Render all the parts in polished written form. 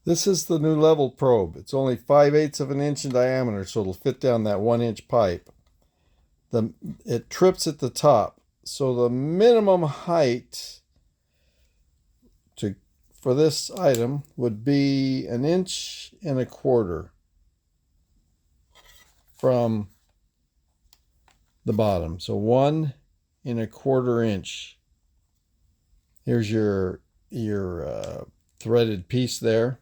This is the new level probe. It's only 5/8 of an inch in diameter, so it'll fit down that 1-inch pipe. It trips at the top, so the minimum height for this item would be 1.25 inches from the bottom. So 1.25 inch. Here's your threaded piece there.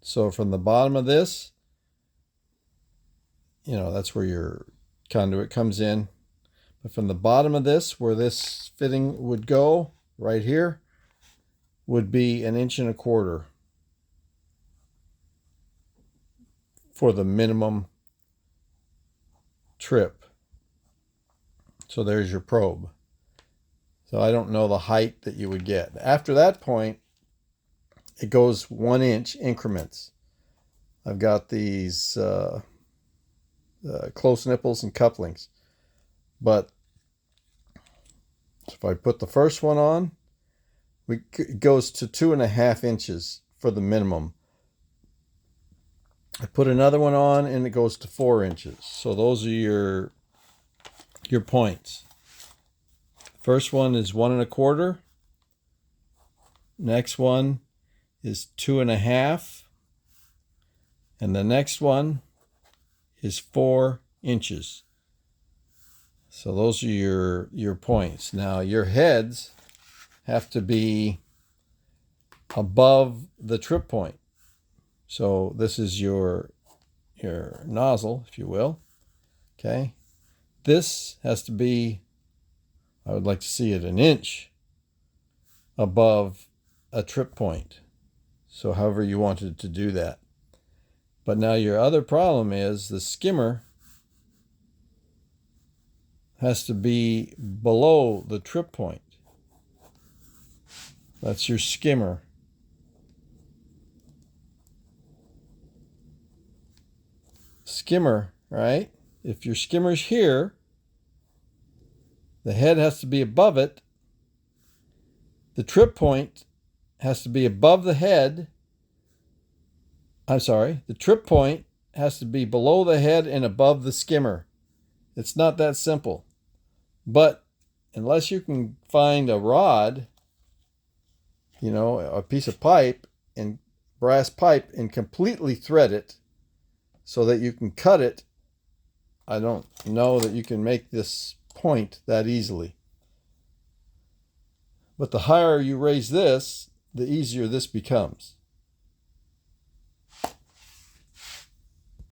So from the bottom of this, that's where your conduit comes in. But from the bottom of this, where this fitting would go, right here, would be 1.25 inches for the minimum trip. So there's your probe. So I don't know the height that you would get. After that point, it goes 1-inch increments. I've got these close nipples and couplings. But if I put the first one on, it goes to 2.5 inches for the minimum. I put another one on and it goes to 4 inches. So those are your points. First one is 1.25. Next one is 2.5. And the next one is 4 inches. So those are your points. Now your heads have to be above the trip point. So this is your nozzle, if you will. Okay. This has to be, I would like to see it 1 inch above a trip point. So however you wanted to do that. But now your other problem is the skimmer has to be below the trip point. That's your skimmer. Skimmer, right? If your skimmer's here, the head has to be above it. The trip point has to be above the head. The trip point has to be below the head and above the skimmer. It's not that simple. But unless you can find a rod, a piece of pipe and brass pipe and completely thread it so that you can cut it, I don't know that you can make this point that easily. But the higher you raise this, the easier this becomes.